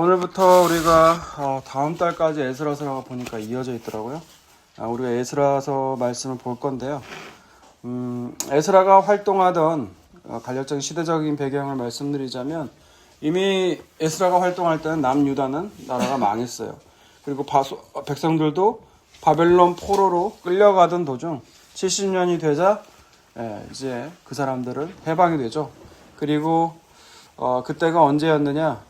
오늘부터 우리가 다음 달까지 에스라서가 보니까 이어져 있더라고요. 우리가 에스라서 말씀을 볼 건데요. 에스라가 활동하던 간략적인 시대적인 배경을 말씀드리자면 이미 에스라가 활동할 때는 남유다는 나라가 망했어요. 그리고 백성들도 바벨론 포로로 끌려가던 도중 70년이 되자 이제 그 사람들은 해방이 되죠. 그리고 그때가 언제였느냐?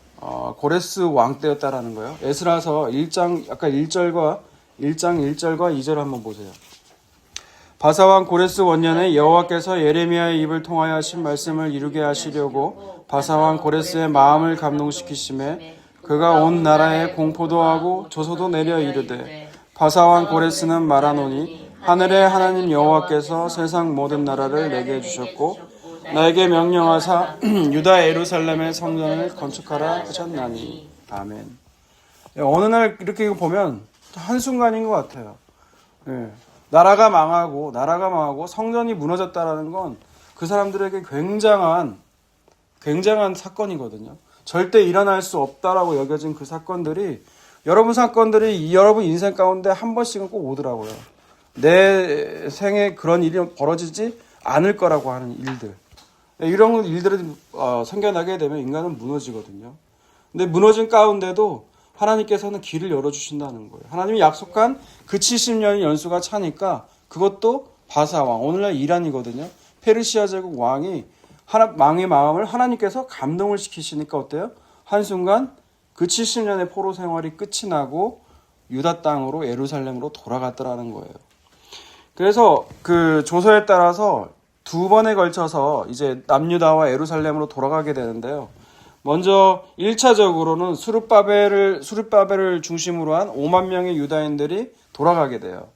고레스 왕 때였다라는 거예요. 에스라서 1장 아까 1장 1절과 2절 한번 보세요. 바사왕 고레스 원년에 여호와께서 예레미야의 입을 통하여 하신 말씀을 이루게 하시려고 바사왕 고레스의 마음을 감동시키심에 그가 온 나라에 공포도 하고 조소도 내려 이르되 바사왕 고레스는 말하노니 하늘의 하나님 여호와께서 세상 모든 나라를 내게 주셨고 나에게 명령하사 유다 예루살렘의 성전을 건축하라 하셨나니. 아멘. 어느 날 이렇게 보면 한순간인 것 같아요. 나라가 망하고 성전이 무너졌다라는 건 그 사람들에게 굉장한 사건이거든요. 절대 일어날 수 없다라고 여겨진 그 사건들이 여러분 인생 가운데 한 번씩은 꼭 오더라고요. 내 생에 그런 일이 벌어지지 않을 거라고 하는 일들. 이런 일들이 생겨나게 되면 인간은 무너지거든요. 근데 무너진 가운데도 하나님께서는 길을 열어주신다는 거예요. 하나님이 약속한 그 70년의 연수가 차니까 그것도 바사왕, 오늘날 이란이거든요. 페르시아 제국 왕의 마음을 하나님께서 감동을 시키시니까 어때요? 한순간 그 70년의 포로 생활이 끝이 나고 유다 땅으로 예루살렘으로 돌아갔더라는 거예요. 그래서 그 조서에 따라서 두 번에 걸쳐서 이제 남유다와 예루살렘으로 돌아가게 되는데요. 먼저 1차적으로는 수르바벨을 중심으로 한 5만 명의 유다인들이 돌아가게 돼요.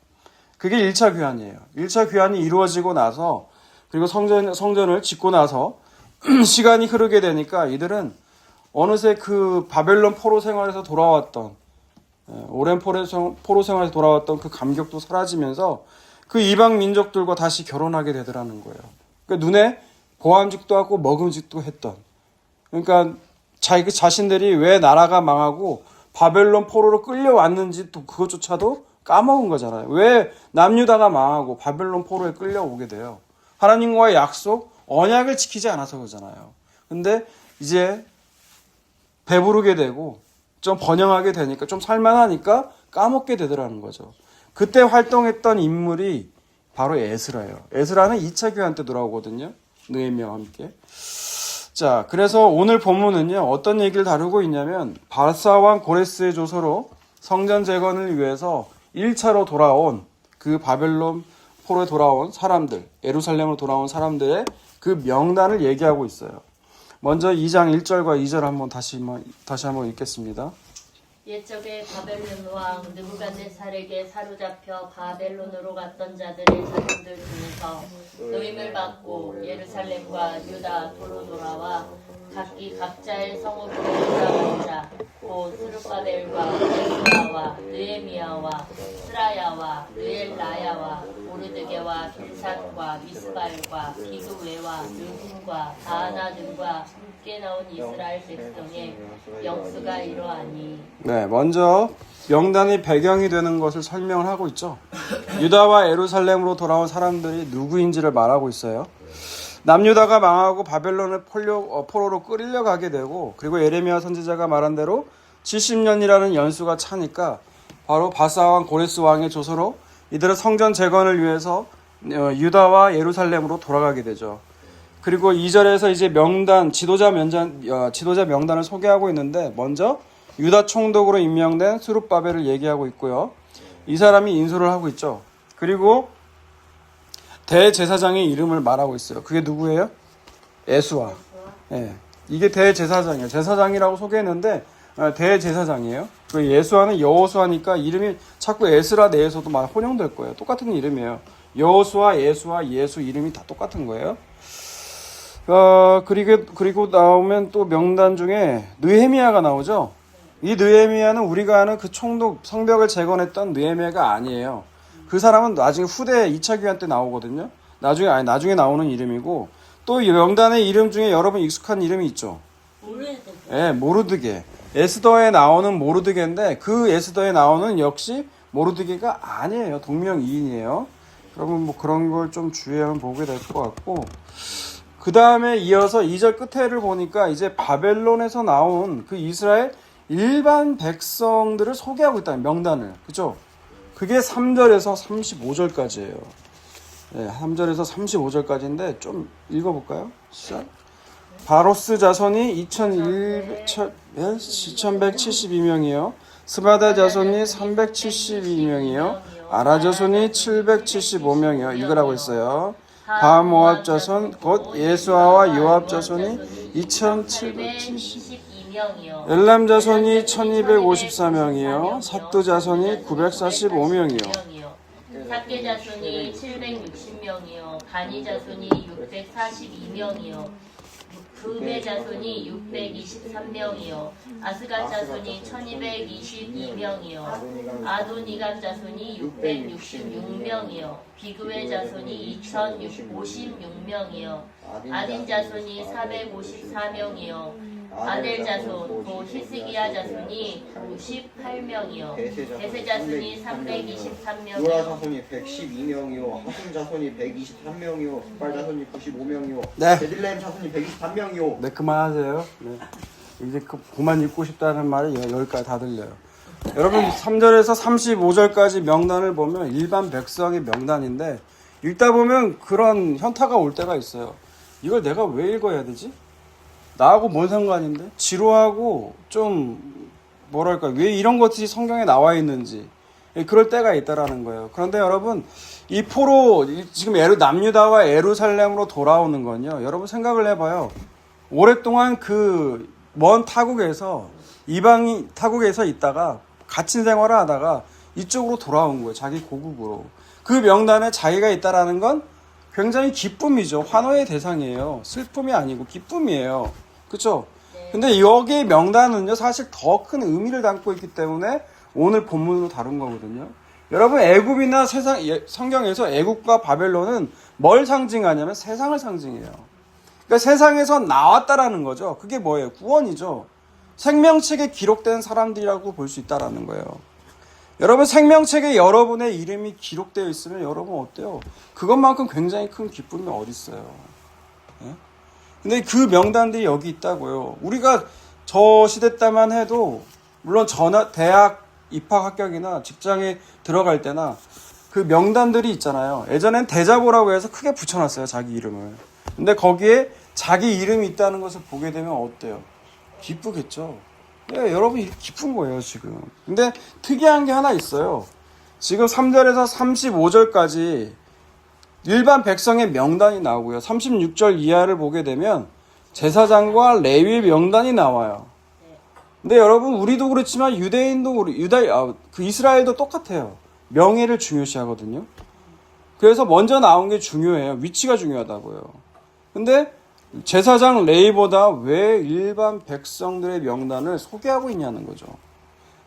그게 1차 귀환이에요. 1차 귀환이 이루어지고 나서 그리고 성전을 짓고 나서 시간이 흐르게 되니까 이들은 어느새 그 바벨론 포로 생활에서 돌아왔던 오랜 포로 생활에서 돌아왔던 그 감격도 사라지면서 그 이방 민족들과 다시 결혼하게 되더라는 거예요. 그러니까 눈에 보암직도 하고 먹음직도 했던. 그러니까 자신들이 왜 나라가 망하고 바벨론 포로로 끌려왔는지 또 그것조차도 까먹은 거잖아요. 왜 남유다가 망하고 바벨론 포로에 끌려오게 돼요. 하나님과의 약속, 언약을 지키지 않아서 그러잖아요. 근데 이제 배부르게 되고 좀 번영하게 되니까 좀 살만하니까 까먹게 되더라는 거죠. 그때 활동했던 인물이 바로 에스라예요. 에스라는 2차 귀환 때 돌아오거든요. 느헤미야와 함께. 자, 그래서 오늘 본문은요. 어떤 얘기를 다루고 있냐면 바사왕 고레스의 조서로 성전 재건을 위해서 1차로 돌아온 그 바벨론 포로에 돌아온 사람들, 예루살렘으로 돌아온 사람들의 그 명단을 얘기하고 있어요. 먼저 2장 1절과 2절 한번 다시 한번 읽겠습니다. 옛적에 바벨론 왕 느부갓네살에게 사로잡혀 바벨론으로 갔던 자들의 자손들 중에서 노임을 받고 예루살렘과 유다 도로 돌아와 각기 각자의 성읍으로 돌아간 자, 곧 스룹바벨과 예수아와 느헤미야와 스라야와 느엘라야와 오르드게와 빌삿과 미스발과 비두웨와 르훔과 바하나 등과 함께 나온 이스라엘 백성의 영수가 이러하니. 네, 먼저 명단의 배경이 되는 것을 설명을 하고 있죠. 유다와 예루살렘으로 돌아온 사람들이 누구인지를 말하고 있어요. 남유다가 망하고 바벨론의 포로로 끌려가게 되고 그리고 예레미야 선지자가 말한 대로 70년이라는 연수가 차니까 바로 바사왕 고레스 왕의 조서로 이들은 성전 재건을 위해서 유다와 예루살렘으로 돌아가게 되죠. 그리고 2절에서 이제 지도자 명단을 소개하고 있는데 먼저 유다 총독으로 임명된 스룹바벨을 얘기하고 있고요. 이 사람이 인솔을 하고 있죠. 그리고 대제사장의 이름을 말하고 있어요. 그게 누구예요? 예수아. 네. 이게 대제사장이에요. 제사장이라고 소개했는데 대제사장이에요. 그 예수아는 여호수아니까 이름이 자꾸 에스라 내에서도 막 혼용될 거예요. 똑같은 이름이에요. 여호수아, 예수아, 예수 이름이 다 똑같은 거예요. 그리고 나오면 또 명단 중에 느헤미야가 나오죠. 이 느헤미야는 우리가 아는 그 총독 성벽을 재건했던 느헤미야가 아니에요. 그 사람은 나중에 후대 2차 귀환 때 나오거든요. 나중에 나오는 이름이고 또 명단의 이름 중에 여러분 익숙한 이름이 있죠. 모르드게. 네, 모르드게. 에스더에 나오는 모르드게인데 그 에스더에 나오는 역시 모르드게가 아니에요. 동명이인이에요. 여러분 뭐 그런 걸 좀 주의하면 보게 될 것 같고, 그 다음에 이어서 2절 끝에를 보니까 이제 바벨론에서 나온 그 이스라엘 일반 백성들을 소개하고 있다는 명단을, 그죠? 그게 3절에서 35절까지예요. 네, 3절에서 35절까지인데 좀 읽어볼까요? 시작. 바로스 자손이 2172명이요. 스바다 자손이 372명이요. 아라 자손이 775명이요. 읽으라고 했어요. 바모압 자손 곧 예수아와 요압 자손이 2772명이요. 엘람 자손이 1254명이요. 삿두 자손이 945명이요. 삭개 자손이 760명이요. 바니 자손이 642명이요. 그베 자손이 623명이요. 아스갓 자손이 1222명이요. 아도니감 자손이 666명이요. 비그웨 자손이 2056명이요. 아딘 자손이 454명이요. 아델 자손, 또 히스기야 자손이 98명이요. 데세 자손이 323명이요. 요라 자손이 112명이요. 하순 자손이 123명이요. 스발 자손이 95명이요. 네. 베들레헴 자손이 123명이요. 네, 그만하세요. 네. 이제 그만 읽고 싶다는 말이 여기까지 다 들려요. 여러분 3절에서 35절까지 명단을 보면 일반 백성의 명단인데 읽다 보면 그런 현타가 올 때가 있어요. 이걸 내가 왜 읽어야 되지? 나하고 뭔 상관인데? 지루하고 좀 뭐랄까 왜 이런 것들이 성경에 나와 있는지 그럴 때가 있다라는 거예요. 그런데 여러분 이 포로 지금 남유다와 예루살렘으로 돌아오는 건요. 여러분 생각을 해봐요. 오랫동안 그 먼 타국에서 이방인 타국에서 있다가 갇힌 생활을 하다가 이쪽으로 돌아온 거예요. 자기 고국으로. 그 명단에 자기가 있다라는 건 굉장히 기쁨이죠. 환호의 대상이에요. 슬픔이 아니고 기쁨이에요. 그렇죠? 근데 여기 명단은요. 사실 더 큰 의미를 담고 있기 때문에 오늘 본문으로 다룬 거거든요. 여러분 애굽이나 성경에서 애굽과 바벨론은 뭘 상징하냐면 세상을 상징해요. 그러니까 세상에서 나왔다라는 거죠. 그게 뭐예요? 구원이죠. 생명책에 기록된 사람들이라고 볼 수 있다라는 거예요. 여러분 생명책에 여러분의 이름이 기록되어 있으면 여러분 어때요? 그것만큼 굉장히 큰 기쁨이 어디 있어요? 예? 근데 그 명단들이 여기 있다고요. 우리가 저 시대 때만 해도 물론 대학 입학 합격이나 직장에 들어갈 때나 그 명단들이 있잖아요. 예전엔 대자보라고 해서 크게 붙여놨어요. 자기 이름을. 근데 거기에 자기 이름이 있다는 것을 보게 되면 어때요? 기쁘겠죠. 예, 여러분 기쁜 거예요 지금. 근데 특이한 게 하나 있어요. 지금 3절에서 35절까지 일반 백성의 명단이 나오고요. 36절 이하를 보게 되면 제사장과 레위의 명단이 나와요. 근데 여러분 우리도 그렇지만 유대인도 그 이스라엘도 똑같아요. 명예를 중요시하거든요. 그래서 먼저 나온 게 중요해요. 위치가 중요하다고요. 근데 제사장 레위보다 왜 일반 백성들의 명단을 소개하고 있냐는 거죠.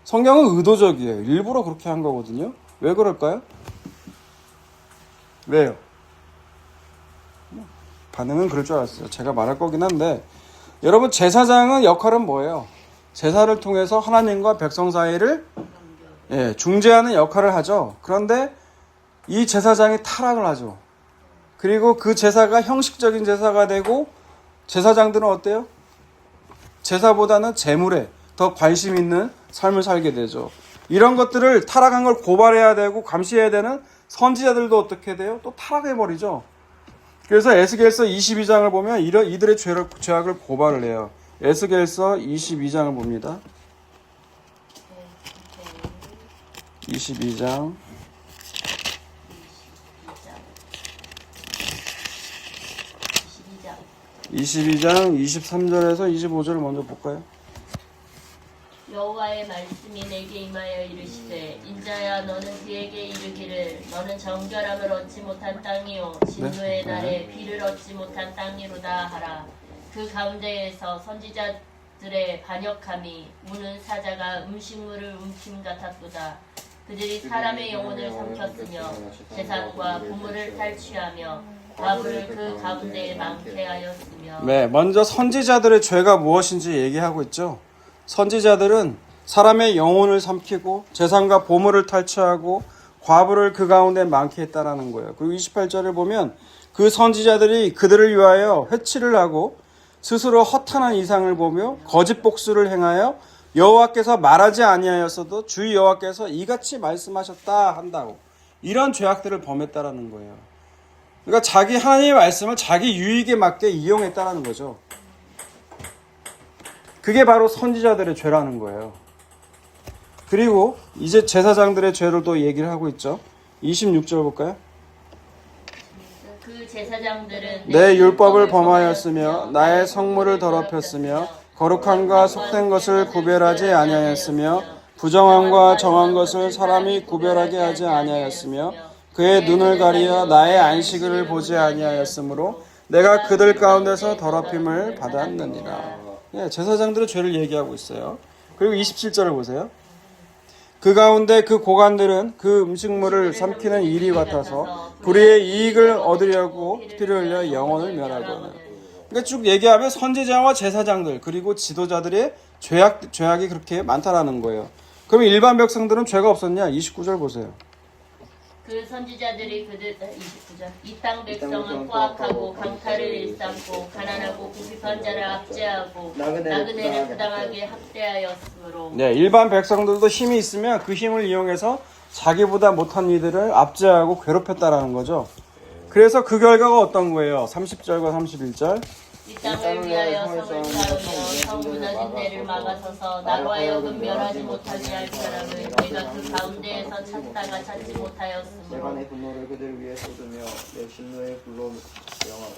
성경은 의도적이에요. 일부러 그렇게 한 거거든요. 왜 그럴까요? 왜요? 반응은 그럴 줄 알았어요. 제가 말할 거긴 한데 여러분 제사장은 역할은 뭐예요? 제사를 통해서 하나님과 백성 사이를 중재하는 역할을 하죠. 그런데 이 제사장이 타락을 하죠. 그리고 그 제사가 형식적인 제사가 되고 제사장들은 어때요? 제사보다는 재물에 더 관심 있는 삶을 살게 되죠. 이런 것들을 타락한 걸 고발해야 되고 감시해야 되는 선지자들도 어떻게 돼요? 또 타락해버리죠. 그래서 에스겔서 22장을 보면 이들의 죄악을 고발을 해요. 에스겔서 22장을 봅니다. 22장 23절에서 25절을 먼저 볼까요? 여호와의 말씀이 내게 임하여 이르시되 인자야 너는 그에게 이르기를 너는 정결함을 얻지 못한 땅이요 진노의 날에 비를 얻지 못한 땅이로다 하라. 그 가운데에서 선지자들의 반역함이 우는 사자가 음식물을 움킴 같았도다. 그들이 사람의 영혼을 삼켰으며 재산과 보물을 탈취하며 과부를 그 가운데에 많게 하였으며. 네, 먼저 선지자들의 죄가 무엇인지 얘기하고 있죠. 선지자들은 사람의 영혼을 삼키고 재산과 보물을 탈취하고 과부를 그 가운데 많게 했다라는 거예요. 그리고 28절을 보면 그 선지자들이 그들을 위하여 회치를 하고 스스로 허탄한 이상을 보며 거짓 복수를 행하여 여호와께서 말하지 아니하였어도 주 여호와께서 이같이 말씀하셨다 한다고 이런 죄악들을 범했다라는 거예요. 그러니까 자기 하나님의 말씀을 자기 유익에 맞게 이용했다라는 거죠. 그게 바로 선지자들의 죄라는 거예요. 그리고 이제 제사장들의 죄를 또 얘기를 하고 있죠. 26절 볼까요? 그 제사장들은 내 율법을 범하였으며 나의 성물을 더럽혔으며 거룩함과 속된 것을 구별하지 아니하였으며 부정함과 정한 것을 사람이 구별하게 하지 아니하였으며 그의 눈을 가리어 나의 안식일을 보지 아니하였으므로 내가 그들 가운데서 더럽힘을 받았느니라. 예, 제사장들의 죄를 얘기하고 있어요. 그리고 27절을 보세요. 그 가운데 그 고관들은 그 음식물을 삼키는 일이 같아서 불의의 이익을 얻으려고 피를 흘려 영혼을 멸하거든. 그러니까 쭉 얘기하면 선지자와 제사장들 그리고 지도자들의 죄악이 그렇게 많다라는 거예요. 그럼 일반 백성들은 죄가 없었냐? 29절 보세요. 그 선지자들이 그들 29절 이 땅 백성은 포악하고 강탈을 일삼고 가난하고 궁핍한 자를 압제하고 나그네를 부당하게 학대하였으므로 네, 일반 백성들도 힘이 있으면 그 힘을 이용해서 자기보다 못한 이들을 압제하고 괴롭혔다라는 거죠. 그래서 그 결과가 어떤 거예요? 30절과 31절. 이 땅을 위하여 성을 쌓으며 성 무너진 데를 막아서서 나로 하여금 멸하지 못하게 할 사람을 내가 그 가운데에서 찾다가 찾지 내가 못하였으므로 내 분노를 그들 위에 쏟으며 내 진노의 불로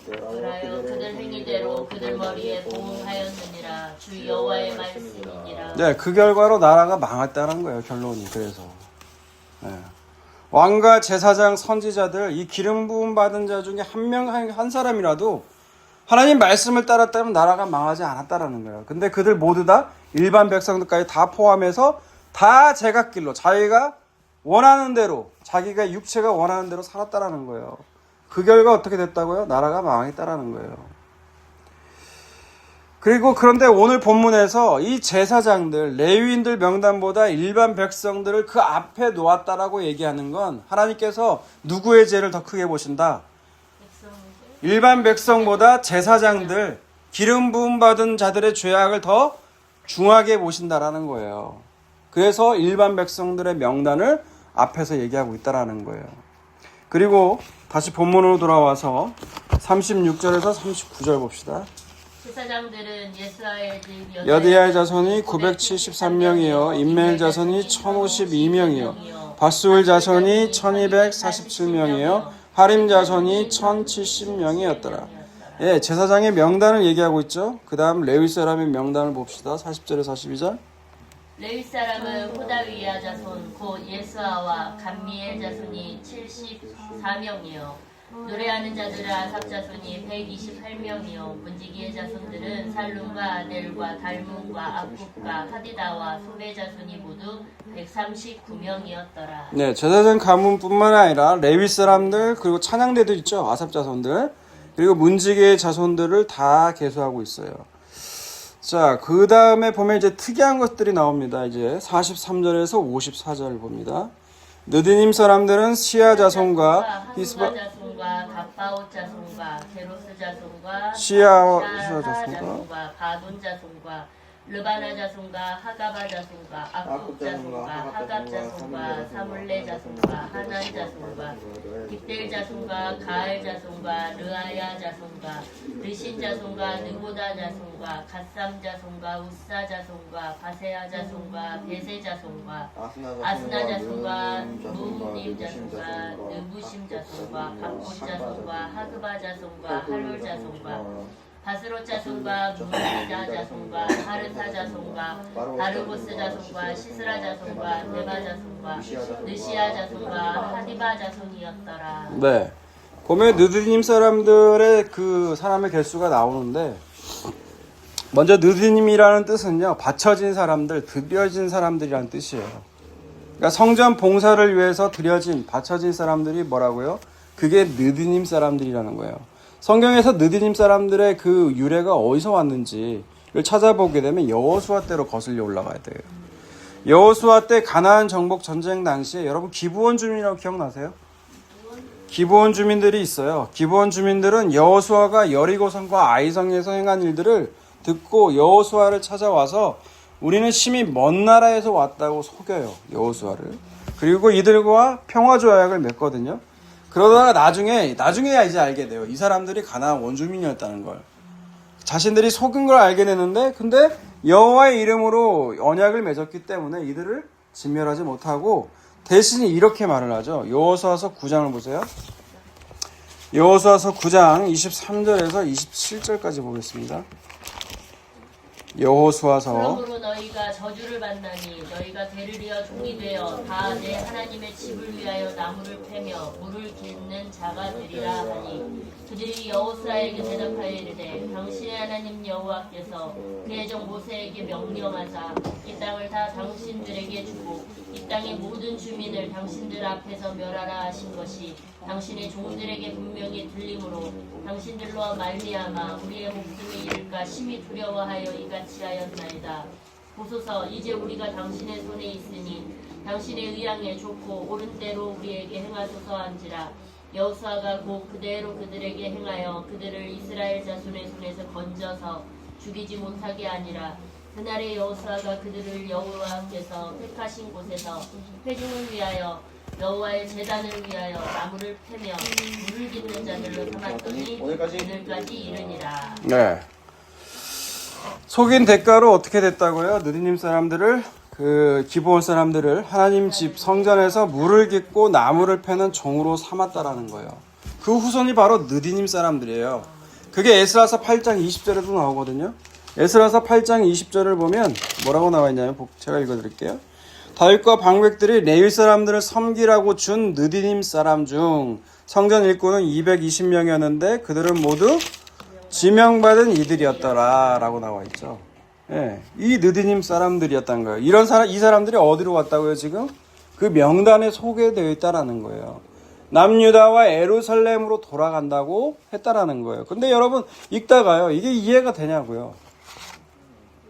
그라여 그들 행위대로 그들 머리에 보응하였느니라. 주 여호와의 말씀이니라. 네, 그 결과로 나라가 망했다는 거예요. 결론이. 그래서 네. 왕과 제사장, 선지자들 이 기름 부음 받은 자 중에 한 사람이라도 하나님 말씀을 따랐다면 나라가 망하지 않았다라는 거예요. 근데 그들 모두 다 일반 백성들까지 다 포함해서 다 제각길로 자기가 원하는 대로 자기가 육체가 원하는 대로 살았다라는 거예요. 그 결과 어떻게 됐다고요? 나라가 망했다라는 거예요. 그리고 그런데 오늘 본문에서 이 제사장들, 레위인들 명단보다 일반 백성들을 그 앞에 놓았다라고 얘기하는 건 하나님께서 누구의 죄를 더 크게 보신다? 일반 백성보다 제사장들, 기름 부음 받은 자들의 죄악을 더 중하게 보신다라는 거예요. 그래서 일반 백성들의 명단을 앞에서 얘기하고 있다라는 거예요. 그리고 다시 본문으로 돌아와서 36절에서 39절 봅시다. 제사장들은 예스아의 집 여디아의 자손이 973명이요 임멜 자손이 1052명이요 바수울 자손이 1247명이요 하림 자손이 1070명이었더라. 예, 제사장의 명단을 얘기하고 있죠. 그 다음 레위 사람의 명단을 봅시다. 40절에 42절. 레위 사람은 호다위야 자손 곧 예스아와 감미엘 자손이 74명이요 노래하는 자들은 아삽 자손이 128명이요 문지기의 자손들은 살룸과 아델과 달문과 아굽과 하디다와 소베 자손이 모두 139명이었더라. 네, 제사장 가문뿐만 아니라 레위 사람들 그리고 찬양대도 있죠. 아삽 자손들 그리고 문지기의 자손들을 다 계수하고 있어요. 자, 그 다음에 보면 이제 특이한 것들이 나옵니다. 이제 43절에서 54절 봅니다. 느디님 사람들은 시아 자손과 히스바 자손과 갑바옷 자손과 게로스 자손과 시아 자손과 바돈 자손과 르바나 자손과 하가바 자손과 아굽 자손과 하갑 자손과 사물레 자손과 하난 자손과 깃델 자손과 가알 자손과 르아야 자손과 르신 자손과 느고다 자손과 갓삼 자손과 우사 자손과 바세아 자손과 베세 자손과 아스나 자손과 무님 자손과 느부심 자손과 박봇 자손과 하그바 자손과 할롤 자손과 바스롯 자손과 무니다 자손과 하르타 자손과 바르고스 자손과 시스라 자손과 데바 자손과 느시아 자손과 하디바 자손이었더라. 네, 보면 느디님 사람들의 그 사람의 개수가 나오는데 먼저 느디님이라는 뜻은요 바쳐진 사람들, 드려진 사람들이라는 뜻이에요. 그러니까 성전 봉사를 위해서 드려진, 바쳐진 사람들이 뭐라고요? 그게 느디님 사람들이라는 거예요. 성경에서 느디님 사람들의 그 유래가 어디서 왔는지 찾아보게 되면 여호수아 때로 거슬려 올라가야 돼요. 여호수아 때 가나안 정복 전쟁 당시에 여러분 기브온 주민이라고 기억나세요? 기브온 주민들이 있어요. 기브온 주민들은 여호수아가 여리고성과 아이성에서 행한 일들을 듣고 여호수아를 찾아와서 우리는 심히 먼 나라에서 왔다고 속여요. 여호수아를. 그리고 이들과 평화 조약을 맺거든요. 그러다가 나중에야 이제 알게 돼요. 이 사람들이 가나안 원주민이었다는 걸. 자신들이 속은 걸 알게 되는데 근데 여호와의 이름으로 언약을 맺었기 때문에 이들을 진멸하지 못하고 대신 이렇게 말을 하죠. 여호수아서 9장을 보세요. 여호수아서 9장 23절에서 27절까지 보겠습니다. 여호수아서 그러므로 너희가 저주를 받나니 너희가 대를 이어 종이 되어 다 내 하나님의 집을 위하여 나무를 패며 물을 깃는 자가 되리라 하니 그들이 여호수아에게 대답하여 이르되 당신의 하나님 여호와께서 그의 종 모세에게 명령하사 이 땅을 다 당신들에게 주고 이 땅의 모든 주민을 당신들 앞에서 멸하라 하신 것이 당신의 종들에게 분명히 들림으로 당신들로 말미암아 우리의 목숨이 잃을까 심히 두려워하여 이같이 하였나이다. 보소서 이제 우리가 당신의 손에 있으니 당신의 의향에 좋고 옳은 대로 우리에게 행하소서 한지라. 여호수아가 곧 그대로 그들에게 행하여 그들을 이스라엘 자손의 손에서 건져서 죽이지 못하게 하니라. 그날에 여호수아가 그들을 여호와께서 택하신 곳에서 회중을 위하여 여호와의 제단을 위하여 나무를 패며 물을 깃는 자들로 삼았더니 오늘까지 이르니라. 네. 속인 대가로 어떻게 됐다고요? 느디님 사람들을 기브온 사람들을 하나님 집 성전에서 물을 깃고 나무를 패는 종으로 삼았다라는 거예요. 그 후손이 바로 느디님 사람들이에요. 그게 에스라서 8장 20절에도 나오거든요. 에스라서 8장 20절을 보면 뭐라고 나와 있냐면 제가 읽어드릴게요. 다윗과 방백들이 레위 사람들을 섬기라고 준 느디님 사람 중 성전 일꾼은 220명이었는데 그들은 모두 지명받은 이들이었더라 라고 나와 있죠. 예, 이 느디님 사람들이었다는 거예요. 이 사람들이 어디로 왔다고요 지금? 그 명단에 소개되어 있다라는 거예요. 남유다와 예루살렘으로 돌아간다고 했다라는 거예요. 근데 여러분 읽다가요 이게 이해가 되냐고요.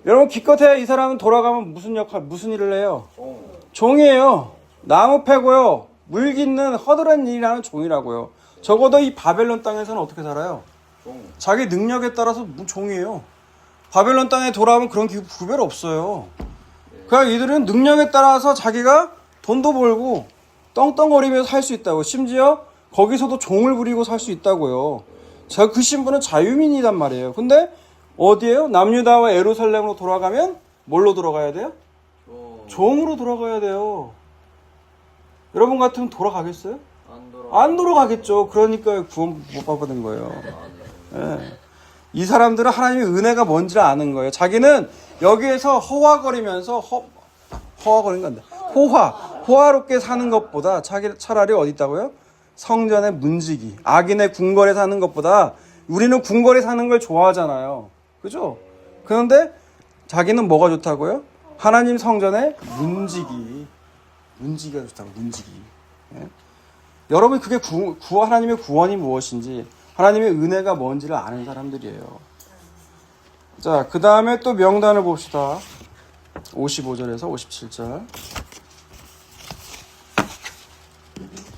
여러분 기껏해야 이 사람은 돌아가면 무슨 일을 해요? 종이에요. 나무 패고요. 물 깃는 허드렛 일이라는 종이라고요. 적어도 이 바벨론 땅에서는 어떻게 살아요? 자기 능력에 따라서 종이에요. 바벨론 땅에 돌아오면 그런 구별 없어요. 그냥 이들은 능력에 따라서 자기가 돈도 벌고 떵떵거리면서 살 수 있다고. 심지어 거기서도 종을 부리고 살 수 있다고요. 그 신분은 자유민이란 말이에요. 근데 어디에요? 남유다와 예루살렘으로 돌아가면 뭘로 돌아가야 돼요? 종으로 돌아가야 돼요. 여러분 같으면 돌아가겠어요? 안 돌아가겠죠. 그러니까 구원 못 받는 거예요. 예. 이 사람들은 하나님의 은혜가 뭔지를 아는 거예요. 자기는 여기에서 호화거리면서 호화거리는 건데 호화롭게 사는 것보다 차라리 어디 있다고요? 성전의 문지기, 악인의 궁궐에 사는 것보다 우리는 궁궐에 사는 걸 좋아하잖아요. 그죠? 그런데 자기는 뭐가 좋다고요? 하나님 성전의 문지기가 좋다고. 문지기. 예? 여러분 그게 하나님의 구원이 무엇인지 하나님의 은혜가 뭔지를 아는 사람들이에요. 자, 그 다음에 또 명단을 봅시다. 55절에서 57절.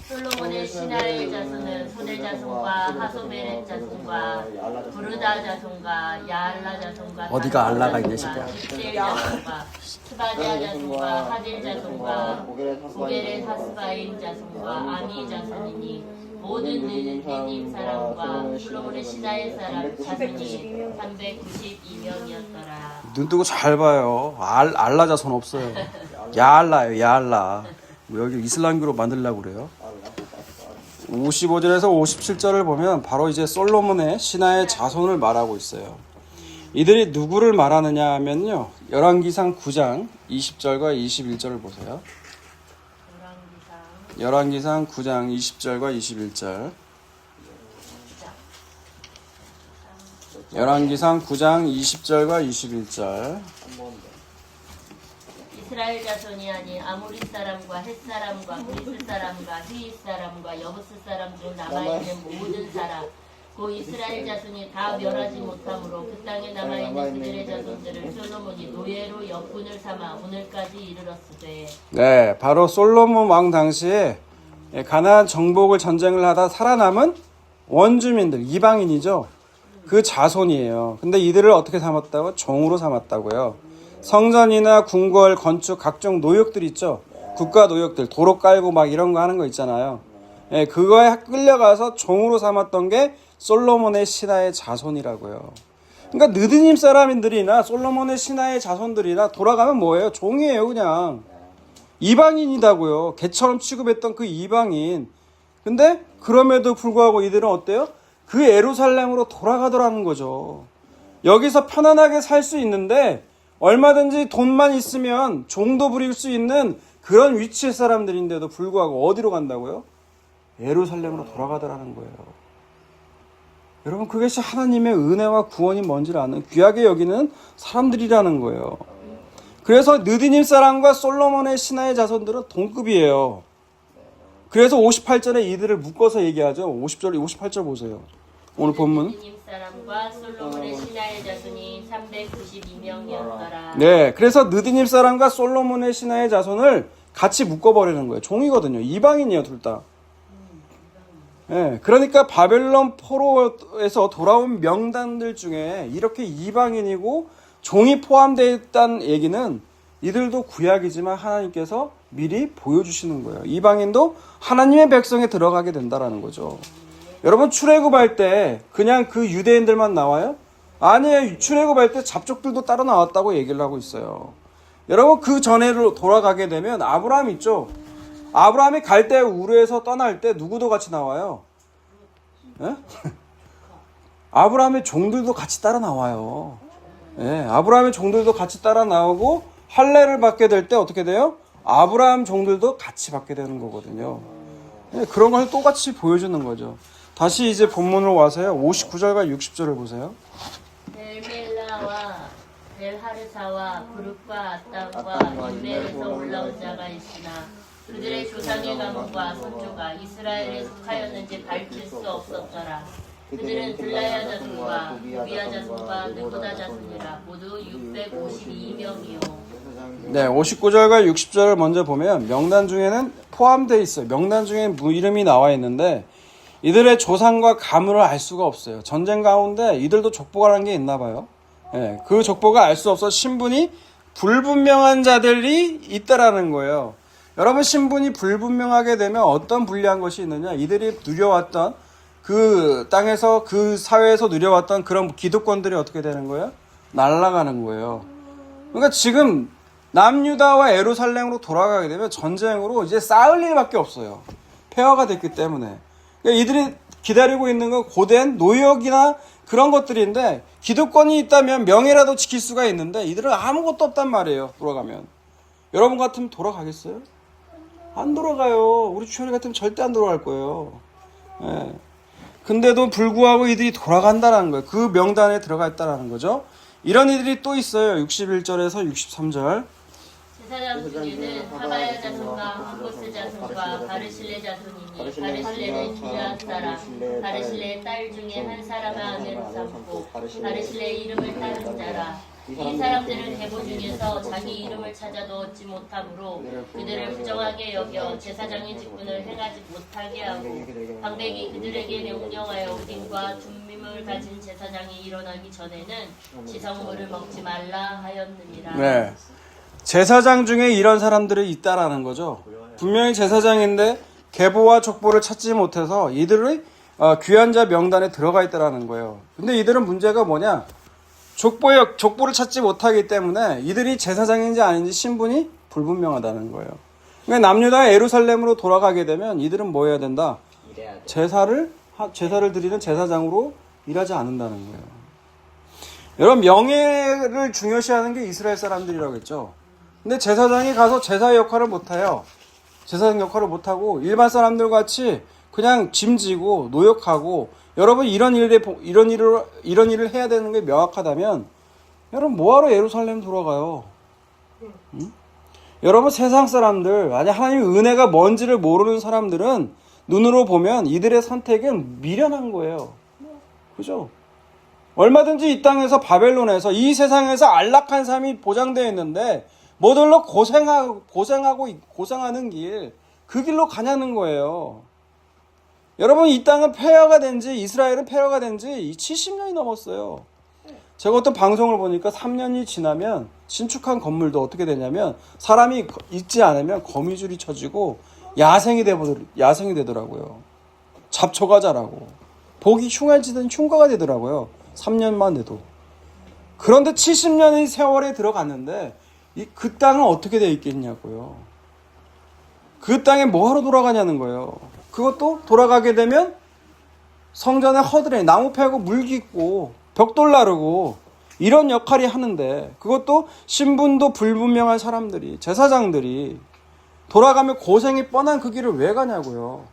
솔로몬의 신하의 자손은 소대 자손과 하소메렛 자손과 부르다 자손과 야알라 자손과 어디가 알라가 있네 싶어요. 십셀 자손과 스바디아 자손과 하딜 자손과 고게렛 하스바임 자손과 아미 자손이니 모든 느님 사람과 솔로몬의 신하의 자손이 392명이었더라. 눈 뜨고 잘 봐요. 알라 자손 없어요. 야알라예요. 야알라. 여기 이슬람교로 만들려고 그래요. 55절에서 57절을 보면 바로 이제 솔로몬의 신하의 자손을 말하고 있어요. 이들이 누구를 말하느냐 하면요. 열왕기상 9장 20절과 21절을 보세요. 열왕기상 9장 20절과 21절. 열왕기상 9장 20절과 21절. 이스라엘 자손이 아닌 아모리 사람과 헷 사람과 그리스 사람과 히윗 사람과 여부스 사람 중 남아있는 모든 사람 고 이스라엘 자손이 다 멸하지 못하므로 그 땅에 남아있는 그들의 자손들을 솔로몬이 노예로 역군을 삼아 오늘까지 이르렀으되. 네, 바로 솔로몬 왕 당시에 가나안 정복을 전쟁을 하다 살아남은 원주민들, 이방인이죠. 그 자손이에요. 근데 이들을 어떻게 삼았다고? 종으로 삼았다고요. 성전이나 궁궐, 건축, 각종 노역들 있죠. 국가 노역들, 도로 깔고 막 이런 거 하는 거 있잖아요. 예, 그거에 끌려가서 종으로 삼았던 게 솔로몬의 신하의 자손이라고요. 그러니까 느드님 사람들이나 솔로몬의 신하의 자손들이나 돌아가면 뭐예요? 종이에요, 그냥. 이방인이다고요. 개처럼 취급했던 그 이방인. 근데 그럼에도 불구하고 이들은 어때요? 그 예루살렘으로 돌아가더라는 거죠. 여기서 편안하게 살 수 있는데 얼마든지 돈만 있으면 종도 부릴 수 있는 그런 위치의 사람들인데도 불구하고 어디로 간다고요? 예루살렘으로 돌아가더라는 거예요. 여러분, 그것이 하나님의 은혜와 구원이 뭔지를 아는 귀하게 여기는 사람들이라는 거예요. 그래서 느디님 사람과 솔로몬의 신하의 자손들은 동급이에요. 그래서 58절에 이들을 묶어서 얘기하죠. 50절, 58절 보세요. 오늘 본문. 느디님 사람과 솔로몬의 신하의 자손이 392명이었더라. 네, 그래서 느디님 사람과 솔로몬의 신하의 자손을 같이 묶어버리는 거예요. 종이거든요. 이방인이에요, 둘 다. 네, 그러니까 바벨론 포로에서 돌아온 명단들 중에 이렇게 이방인이고 종이 포함되어 있다는 얘기는 이들도 구약이지만 하나님께서 미리 보여주시는 거예요. 이방인도 하나님의 백성에 들어가게 된다라는 거죠. 여러분, 출애굽할 때 그냥 그 유대인들만 나와요? 아니에요. 출애굽할 때 잡족들도 따로 나왔다고 얘기를 하고 있어요. 여러분, 그 전에로 돌아가게 되면 아브라함 있죠? 아브라함이 갈대 우르에서 떠날 때 누구도 같이 나와요? 예? 아브라함의 종들도 같이 따라 나와요. 예, 아브라함의 종들도 같이 따라 나오고 할례를 받게 될 때 어떻게 돼요? 아브라함 종들도 같이 받게 되는 거거든요. 예, 그런 걸 똑같이 보여주는 거죠. 다시 이제 본문으로 와서요. 59절과 60절을 보세요. 벨멜라와 벨하르사와 부룩과 아땅과 인멜에서 올라온 자가 있으나 그들의 조상의 가문과 선조가 이스라엘에 속하였는지 밝힐 수 없었더라. 그들은 들라야 자손과 도비야 자손과 느보다 자손이라 모두 652명이요. 네, 59절과 60절을 먼저 보면 명단 중에는 포함되어 있어요. 명단 중에 이름이 나와 있는데 이들의 조상과 가문을 알 수가 없어요. 전쟁 가운데 이들도 족보라는 게 있나 봐요. 네, 그 족보가 알 수 없어 신분이 불분명한 자들이 있다라는 거예요. 여러분, 신분이 불분명하게 되면 어떤 불리한 것이 있느냐? 이들이 누려왔던 그 땅에서 그 사회에서 누려왔던 그런 기득권들이 어떻게 되는 거예요? 날아가는 거예요. 그러니까 지금 남유다와 예루살렘으로 돌아가게 되면 전쟁으로 이제 싸울 일밖에 없어요. 폐허가 됐기 때문에. 그러니까 이들이 기다리고 있는 건 고된 노역이나 그런 것들인데 기득권이 있다면 명예라도 지킬 수가 있는데 이들은 아무것도 없단 말이에요. 돌아가면. 여러분 같으면 돌아가겠어요? 안 돌아가요. 우리 주현이 같으면 절대 안 돌아갈 거예요. 예. 근데도 불구하고 이들이 돌아간다는 거예요. 그 명단에 들어가 있다는 거죠. 이런 이들이 또 있어요. 61절에서 63절. 제사장 중에는 하바야 자손과 한보스 자손과 바르실레 자손이니 바르실레는 주야 사람 바르실레의 딸 중에 한 사람을 아내로 삼고 바르실레의 이름을 따른 자라. 이 사람들은 계보 중에서 자기 이름을 찾아도 얻지 못하므로 그들을 부정하게 여겨 제사장의 직분을 행하지 못하게 하고 방백이 그들에게 명령하여 우림과 둠밈을 가진 제사장이 일어나기 전에는 지성물을 먹지 말라 하였느니라. 네. 제사장 중에 이런 사람들이 있다라는 거죠. 분명히 제사장인데 계보와 족보를 찾지 못해서 이들의 귀한 자 명단에 들어가 있다라는 거예요. 근데 이들은 문제가 뭐냐? 족보를 찾지 못하기 때문에 이들이 제사장인지 아닌지 신분이 불분명하다는 거예요. 그러니까 남유다 예루살렘으로 돌아가게 되면 이들은 뭐 해야 된다? 제사를 드리는 제사장으로 일하지 않는다는 거예요. 여러분, 명예를 중요시하는 게 이스라엘 사람들이라고 했죠. 근데 제사장이 가서 제사의 역할을 못해요. 제사장 역할을 못하고 일반 사람들 같이 그냥 짐지고 노역하고 여러분 이런 일을 해야 되는 게 명확하다면 여러분 뭐하러 예루살렘 돌아가요? 응? 여러분 세상 사람들 아니 하나님의 은혜가 뭔지를 모르는 사람들은 눈으로 보면 이들의 선택은 미련한 거예요. 그죠? 얼마든지 이 땅에서 바벨론에서 이 세상에서 안락한 삶이 보장되어 있는데 뭐들로 고생하는 길, 그 길로 가냐는 거예요. 여러분, 이 땅은 폐허가 된 지, 이스라엘은 폐허가 된 지 70년이 넘었어요. 제가 어떤 방송을 보니까 3년이 지나면 신축한 건물도 어떻게 되냐면 사람이 있지 않으면 거미줄이 쳐지고 야생이 되더라고요. 잡초가 자라고 복이 흉해지던 흉가가 되더라고요. 3년만 돼도. 그런데 70년의 세월에 들어갔는데 그 땅은 어떻게 되어 있겠냐고요. 그 땅에 뭐하러 돌아가냐는 거예요. 그것도 돌아가게 되면 성전에 허드레 나무 패고 물 깃고 벽돌 나르고 이런 역할이 하는데, 그것도 신분도 불분명한 사람들이, 제사장들이 돌아가면 고생이 뻔한 그 길을 왜 가냐고요.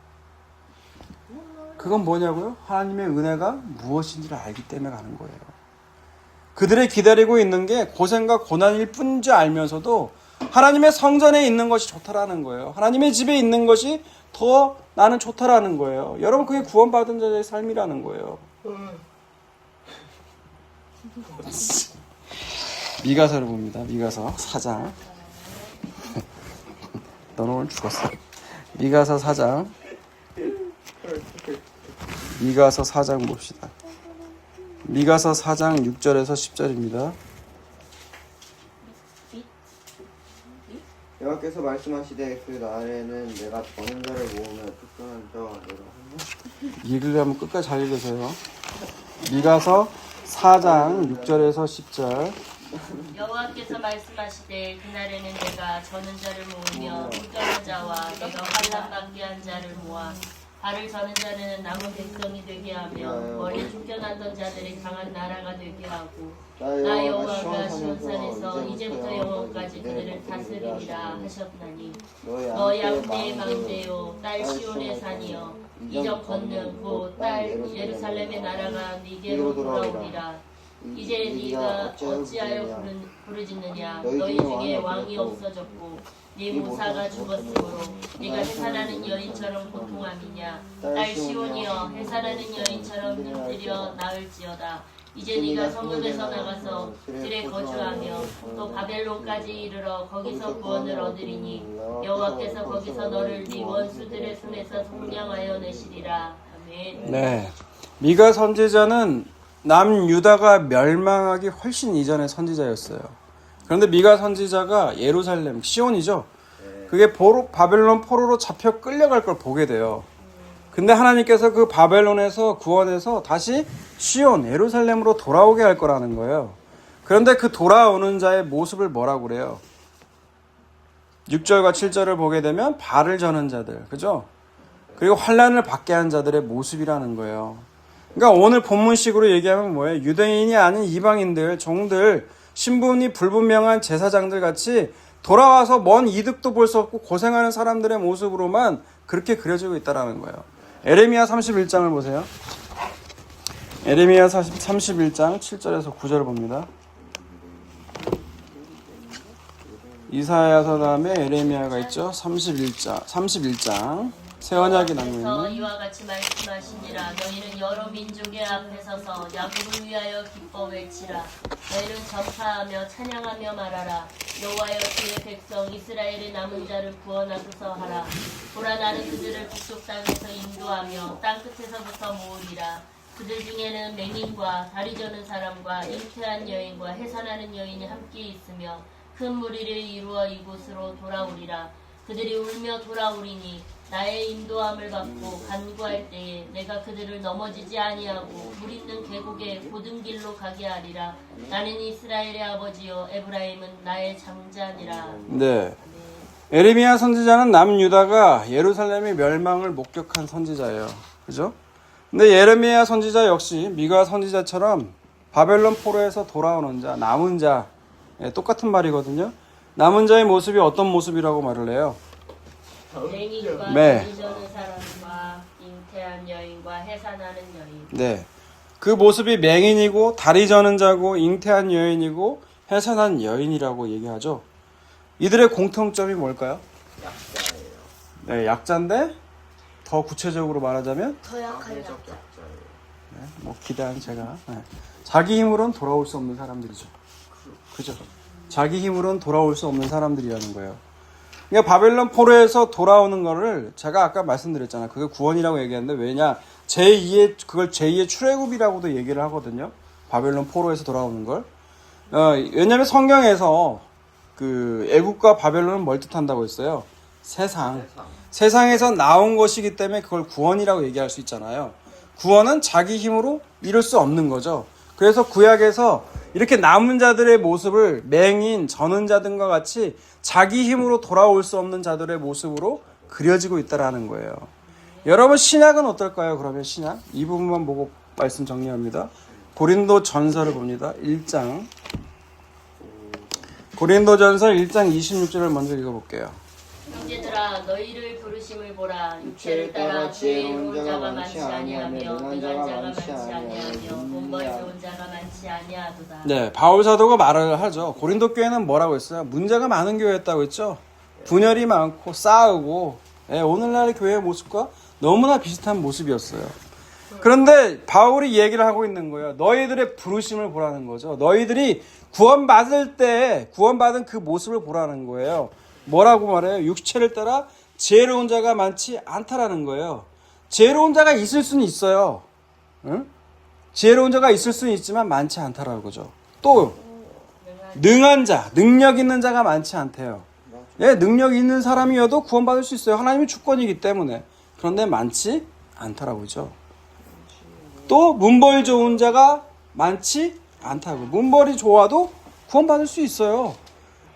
그건 뭐냐고요? 하나님의 은혜가 무엇인지를 알기 때문에 가는 거예요. 그들이 기다리고 있는 게 고생과 고난일 뿐인지 알면서도 하나님의 성전에 있는 것이 좋다라는 거예요. 하나님의 집에 있는 것이 더 나는 좋다라는 거예요. 여러분, 그게 구원받은 자의 삶이라는 거예요. 미가서를 봅니다. 미가서 4장. 너는 오늘 죽었어. 미가서 4장. 미가서 4장 봅시다. 미가서 4장 6절에서 10절입니다. 여호와께서 말씀하시되 그 날에는 내가 저는 자를 모으며 특별한 자와 내가 하며 읽으려면 끝까지 잘 읽으세요. 미가서 4장 6절에서 10절. 여호와께서 말씀하시되 그날에는 내가 저는 자를 모으며 특별한 자와 내가 환난 받게 한 자를 모아 발을 저는 자는 남은 백성이 되게 하며 멀리 쫓겨났던 자들이 강한 나라가 되게 하고 나 여호와가 시온산에서 이제부터 영원까지 그들을 다스리리라 하셨나니 너 양떼의 망대요 딸 시온의 산이여 이적 걷는 곧 딸 예루살렘의 나라가 네게로 돌아오리라. 이제 네가 어찌하여 부르짖느냐. 너희 중에 왕이 없어졌고 네 모사가 죽었으므로 네가 해산하는 여인처럼 고통함이냐. 딸 시온이여 해산하는 여인처럼 힘들여 나을지어다. 이제 네가 성읍에서 나가서 들에 거주하며 또 바벨론까지 이르러 거기서 구원을 얻으리니 여호와께서 거기서 너를 네 원수들의 손에서 속량하여 내시리라. 아멘. 네. 미가 선지자는 남유다가 멸망하기 훨씬 이전의 선지자였어요. 그런데 미가 선지자가 예루살렘, 시온이죠. 그게 바벨론 포로로 잡혀 끌려갈 걸 보게 돼요. 근데 하나님께서 그 바벨론에서 구원해서 다시 시온, 예루살렘으로 돌아오게 할 거라는 거예요. 그런데 그 돌아오는 자의 모습을 뭐라고 그래요? 6절과 7절을 보게 되면 발을 저는 자들, 그죠? 그리고 환난을 받게 한 자들의 모습이라는 거예요. 그러니까 오늘 본문식으로 얘기하면 뭐예요? 유대인이 아닌 이방인들, 종들, 신분이 불분명한 제사장들 같이 돌아와서 먼 이득도 볼 수 없고 고생하는 사람들의 모습으로만 그렇게 그려지고 있다는 거예요. 에레미야 31장을 보세요. 에레미야 31장 7절에서 9절을 봅니다. 이사야서 다음에 에레미야가 있죠. 31장 새 언약이 나오고 있는. 이와 같이 말씀하시니라. 너희는 여러 민족의 앞에 서서 야곱을 위하여 기뻐 외치라. 너희는 전파하며 찬양하며 말하라. 여호와여 주의 백성 이스라엘의 남은 자를 구원하소서 하라. 보라 나는 그들을 북쪽 땅에서 인도하며 땅 끝에서부터 모으리라. 그들 중에는 맹인과 다리 저는 사람과 잉태한 여인과 해산하는 여인이 함께 있으며 큰 무리를 이루어 이곳으로 돌아오리라. 그들이 울며 돌아오리니 나의 인도함을 받고 간구할 때에 내가 그들을 넘어지지 아니하고 물 있는 계곡에 곧은 길로 가게 하리라. 나는 이스라엘의 아버지요 에브라임은 나의 장자니라. 네. 에레미야 선지자는 남유다가 예루살렘의 멸망을 목격한 선지자예요. 그죠? 근데 예레미야 선지자 역시 미가 선지자처럼 바벨론 포로에서 돌아오는 자, 남은 자, 똑같은 말이거든요. 남은 자의 모습이 어떤 모습이라고 말을 해요? 맹인과 네. 다리 저는 사람과 잉태한 여인과 해산하는 여인. 네. 그 모습이 맹인이고 다리 저는 자고 잉태한 여인이고 해산한 여인이라고 얘기하죠. 이들의 공통점이 뭘까요? 약자예요. 네, 약자인데 더 구체적으로 말하자면 더 약한 약자. 네, 뭐 기대한 제가. 네. 자기 힘으로는 돌아올 수 없는 사람들이죠. 그죠? 자기 힘으로는 돌아올 수 없는 사람들이라는 거예요. 그러니까 바벨론 포로에서 돌아오는 거를 제가 아까 말씀드렸잖아요. 그게 구원이라고 얘기하는데 왜냐? 그걸 제2의 출애굽이라고도 얘기를 하거든요. 바벨론 포로에서 돌아오는 걸. 왜냐면 성경에서 그 애국과 바벨론은 뭘 뜻한다고 했어요? 세상에서 나온 것이기 때문에 그걸 구원이라고 얘기할 수 있잖아요. 구원은 자기 힘으로 이룰 수 없는 거죠. 그래서 구약에서 이렇게 남은 자들의 모습을 맹인, 전은 자들과 같이 자기 힘으로 돌아올 수 없는 자들의 모습으로 그려지고 있다라는 거예요. 여러분 신약은 어떨까요? 그러면 신약 이 부분만 보고 말씀 정리합니다. 고린도 전서를 봅니다. 1장 고린도전서 1장 26절을 먼저 읽어볼게요. 형제들아 너희를 부르심을 보라. 육체를 따라 지혜로운 자가 많지 아니하며 능한 자가 많지 아니하며 돈벌 좋은 자가 많지 아니하도다. 네, 바울 사도가 말을 하죠. 고린도 교회는 뭐라고 했어요? 문제가 많은 교회였다고 했죠. 분열이 많고 싸우고 오늘날의 교회의 모습과 너무나 비슷한 모습이었어요. 그런데 바울이 얘기를 하고 있는 거예요. 너희들의 부르심을 보라는 거죠. 너희들이 구원받을 때 구원받은 그 모습을 보라는 거예요. 뭐라고 말해요? 육체를 따라 지혜로운 자가 많지 않다라는 거예요. 지혜로운 자가 있을 수는 있어요. 응? 지혜로운 자가 있을 수는 있지만 많지 않다라는 거죠. 또 능한 자, 능력 있는 자가 많지 않대요. 예, 능력 있는 사람이어도 구원받을 수 있어요. 하나님의 주권이기 때문에. 그런데 많지 않다라고 그러죠. 또 문벌 좋은 자가 많지 않다고. 문벌이 좋아도 구원받을 수 있어요.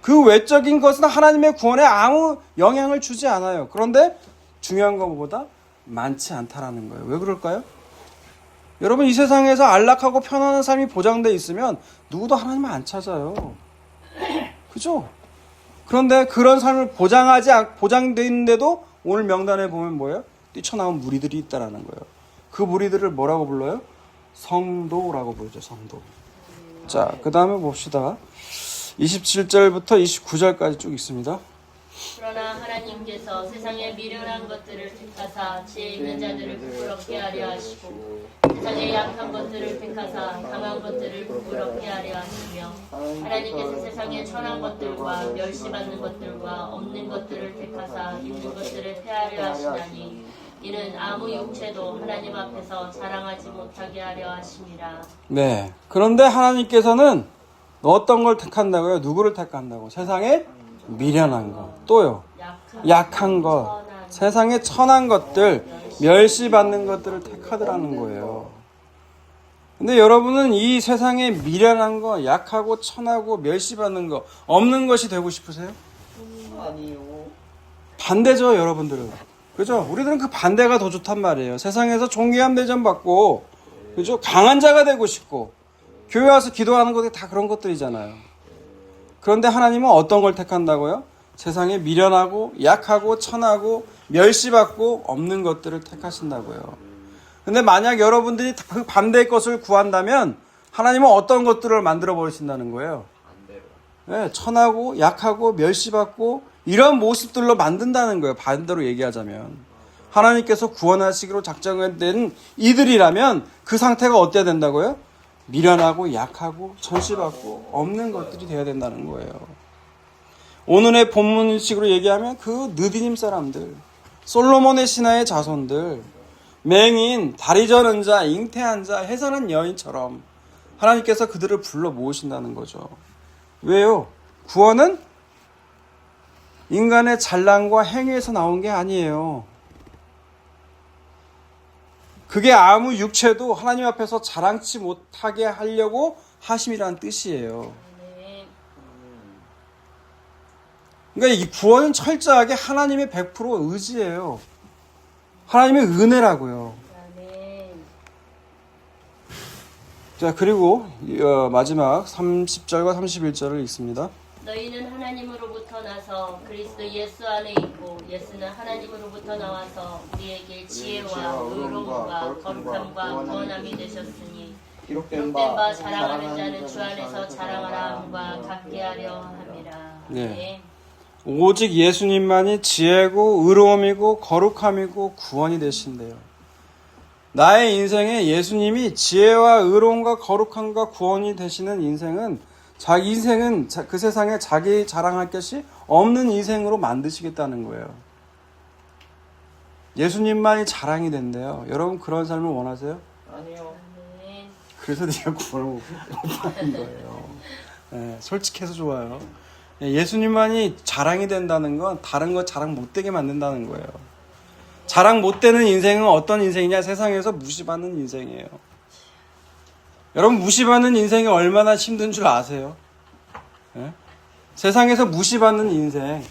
그 외적인 것은 하나님의 구원에 아무 영향을 주지 않아요. 그런데 중요한 것보다 많지 않다라는 거예요. 왜 그럴까요? 여러분 이 세상에서 안락하고 편안한 삶이 보장돼 있으면 누구도 하나님을 안 찾아요. 그죠? 그런데 그런 삶을 보장돼 있는데도 오늘 명단에 보면 뭐예요? 뛰쳐나온 무리들이 있다라는 거예요. 그 무리들을 뭐라고 불러요? 성도라고 부르죠. 성도. 자, 그 다음에 봅시다. 27절부터 29절까지 쭉 있습니다. 그러나 하나님께서 세상의 미련한 것들을 택하사 지혜 있는 자들을 부끄럽게 하려 하시고 세상의 약한 것들을 택하사 강한 것들을 부끄럽게 하려 하시며 하나님께서 세상의 천한 것들과 멸시받는 것들과 없는 것들을 택하사 있는 것들을 폐하려 하시나니 이는 아무 육체도 하나님 앞에서 자랑하지 못하게 하려 하심이라. 네. 그런데 하나님께서는 어떤 걸 택한다고요? 누구를 택한다고? 세상에 미련한 것. 또요. 약한 것. 세상에 천한 것들, 멸시받는 것들을 택하더라는 거예요. 근데 여러분은 이 세상에 미련한 거, 약하고 천하고 멸시받는 거, 없는 것이 되고 싶으세요? 아니요. 반대죠, 여러분들은. 그죠? 우리들은 그 반대가 더 좋단 말이에요. 세상에서 존귀함 대접 받고, 그죠? 강한 자가 되고 싶고, 교회 와서 기도하는 것이 다 그런 것들이잖아요. 그런데 하나님은 어떤 걸 택한다고요? 세상에 미련하고 약하고 천하고 멸시받고 없는 것들을 택하신다고요. 근데 만약 여러분들이 그 반대의 것을 구한다면 하나님은 어떤 것들을 만들어 버리신다는 거예요? 네, 천하고 약하고 멸시받고 이런 모습들로 만든다는 거예요. 반대로 얘기하자면. 하나님께서 구원하시기로 작정된 이들이라면 그 상태가 어때야 된다고요? 미련하고 약하고 천시받고 없는 것들이 되어야 된다는 거예요. 오늘의 본문식으로 얘기하면 그 느디님 사람들, 솔로몬의 신하의 자손들, 맹인, 다리 저는 자, 잉태한 자, 해서는 여인처럼 하나님께서 그들을 불러 모으신다는 거죠. 왜요? 구원은 인간의 잘난과 행위에서 나온 게 아니에요. 그게 아무 육체도 하나님 앞에서 자랑치 못하게 하려고 하심이라는 뜻이에요. 그러니까 이 구원은 철저하게 하나님의 100% 의지예요. 하나님의 은혜라고요. 자, 그리고 마지막 30절과 31절을 읽습니다. 너희는 하나님으로부터 나서 그리스도 예수 안에 있고 예수는 하나님으로부터 나와서 우리에게 지혜와 의로움과 거룩함과 구원함이 되셨으니 기록된 바 자랑하는 자는 주 안에서 자랑하라 함과 같게 하려 함이라. 네. 오직 예수님만이 지혜고 의로움이고 거룩함이고 구원이 되신대요. 나의 인생에 예수님이 지혜와 의로움과 거룩함과 구원이 되시는 인생은 그 세상에 자기 자랑할 것이 없는 인생으로 만드시겠다는 거예요. 예수님만이 자랑이 된대요. 여러분 그런 삶을 원하세요? 아니요. 아멘. 그래서 네가 구원을 못 받는 거예요. 네, 솔직해서 좋아요. 예수님만이 자랑이 된다는 건 다른 거 자랑 못 되게 만든다는 거예요. 자랑 못 되는 인생은 어떤 인생이냐? 세상에서 무시받는 인생이에요. 여러분 무시받는 인생이 얼마나 힘든 줄 아세요? 네? 세상에서 무시받는 인생.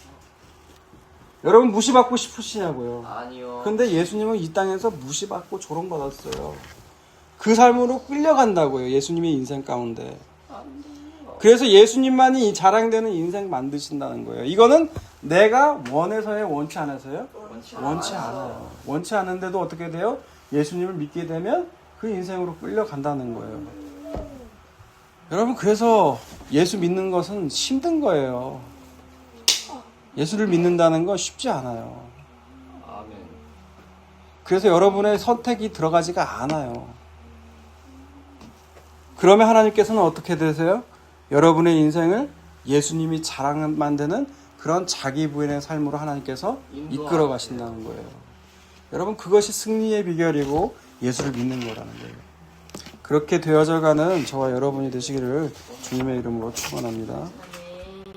여러분 무시받고 싶으시냐고요? 아니요. 근데 예수님은 이 땅에서 무시받고 조롱받았어요. 그 삶으로 끌려간다고요. 예수님의 인생 가운데. 그래서 예수님만이 이 자랑되는 인생 만드신다는 거예요. 이거는 내가 원해서요? 원치 않아서요? 원치 않아요. 원치 않은데도 어떻게 돼요? 예수님을 믿게 되면 그 인생으로 끌려간다는 거예요. 여러분 그래서 예수 믿는 것은 힘든 거예요. 예수를 믿는다는 건 쉽지 않아요. 아멘. 그래서 여러분의 선택이 들어가지가 않아요. 그러면 하나님께서는 어떻게 되세요? 여러분의 인생을 예수님이 자랑만 되는 그런 자기 부인의 삶으로 하나님께서 이끌어 가신다는 거예요. 여러분 그것이 승리의 비결이고 예수를 믿는 거라는 거예요. 그렇게 되어져 가는 저와 여러분이 되시기를 주님의 이름으로 축원합니다.